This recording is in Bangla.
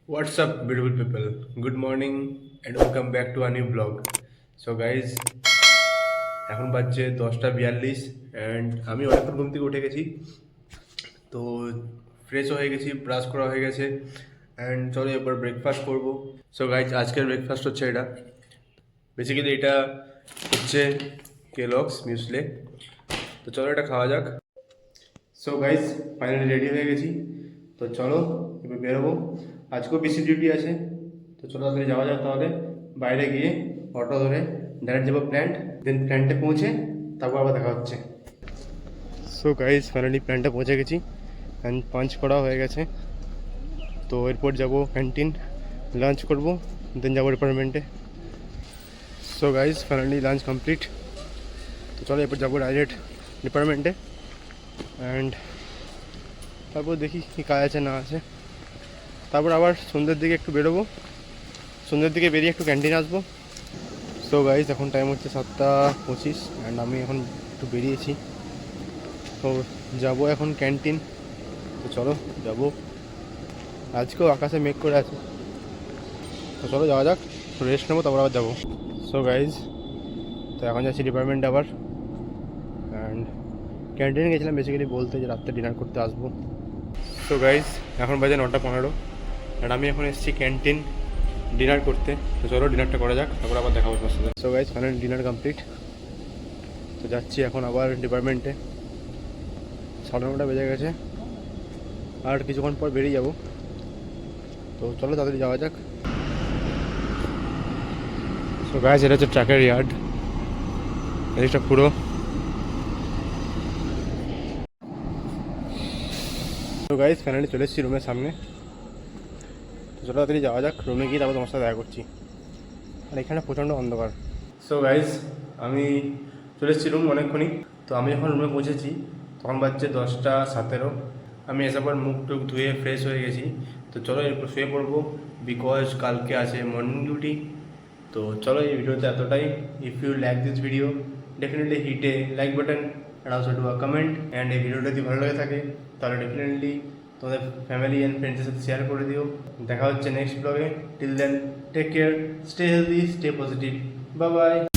What's up, beautiful people? Good morning and welcome back to a new vlog. So guys, এখন বাজছে 10টা 42 অ্যান্ড আমি অনেকক্ষণ ঘুম থেকে উঠে গেছি। তো ফ্রেশও হয়ে গেছি, ব্রাশ করা হয়ে গেছে অ্যান্ড চলো এবার ব্রেকফাস্ট করবো। সো গাইজ, আজকের ব্রেকফাস্ট হচ্ছে এটা। বেসিক্যালি এটা হচ্ছে কেলগস মিউসলে। তো চলো এটা খাওয়া যাক। সো গাইজ, ফাইনালি রেডি হয়ে গেছি। তো চলো এবার বেরোবো। আজকেও বেশি ডিউটি আছে। তো চলো তাড়াতাড়ি যাওয়া যাক তাহলে। বাইরে গিয়ে অটো ধরে ডাইরেক্ট যাবো প্ল্যান্ট। দেন প্ল্যান্টে পৌঁছে তারপর আবার দেখা হচ্ছে। সো গাইজ, ফাইনালি প্ল্যান্টে পৌঁছে গেছি অ্যান্ড পাঞ্চ করা হয়ে গেছে। তো এরপর যাবো ক্যান্টিন, লাঞ্চ করবো, দেন যাবো ডিপার্টমেন্টে। So guys, finally lunch complete. তো চলো এরপর যাবো ডাইরেক্ট ডিপার্টমেন্টে অ্যান্ড তারপর দেখি কী কাজ আছে না আছে। তারপর আবার সন্ধ্যের দিকে একটু বেরোবো, সন্ধ্যের দিকে বেরিয়ে একটু ক্যান্টিন আসবো। সো গাইজ, এখন টাইম হচ্ছে 7টা 25 অ্যান্ড আমি এখন একটু বেরিয়েছি। তো যাবো এখন ক্যান্টিন। তো চলো যাবো। আজকেও আকাশে মেঘ করে আছে। তো চলো যাওয়া যাক, রেস্ট নেবো তারপর আবার যাবো। সো গাইজ, তো এখন যাচ্ছি ডিপার্টমেন্টে আবার অ্যান্ড ক্যান্টিনে গেছিলাম বেসিক্যালি বলতে যে রাত্রে ডিনার করতে আসবো। সো গাইজ, এখন বাজে 9টা 15 অ্যান্ড আমি এখন এসেছি ক্যান্টিন ডিনার করতে। তো চলো ডিনারটা করা যাক, তারপর আবার দেখা হবে তোমার সাথে। So guys, finally dinner complete. তো যাচ্ছি এখন আবার ডিপার্টমেন্টে। 9:30 বেজে গেছে, আর কিছুক্ষণ পর বেরিয়ে যাব। তো চলো তাড়াতাড়ি যাওয়া যাক। সো গাইজ, এটা হচ্ছে ট্রাকের ইয়ার্ড, এদিকটা পুরো। তো গাইজ, ফাইনালি চলে এসেছি রুমের সামনে। তো চলো তাড়াতাড়ি যাওয়া যাক, রুমে গিয়ে তারপর তোমার সাথে দেখা করছি। আর এখানে প্রচণ্ড অন্ধকার। সো গাইজ, আমি চলে এসেছি রুম অনেকক্ষণই। তো আমি যখন রুমে পৌঁছেছি তখন বাজছে 10টা 17। আমি এসে পর মুখ টুক ধুয়ে ফ্রেশ হয়ে গেছি। তো চলো এরপর শুয়ে পড়বো, বিকজ কালকে আছে মর্নিং ডিউটি। তো চলো এই ভিডিওতে এতটাই। If you like this video, definitely hit a like button and also do a comment. And এই ভিডিওটা যদি ভালো লাগে থাকে তাহলে ডেফিনেটলি তোমাদের ফ্যামিলি অ্যান্ড ফ্রেন্ডসের সাথে শেয়ার করে দিও। দেখা হচ্ছে next blog. Till then, take care, stay healthy, stay positive, bye by.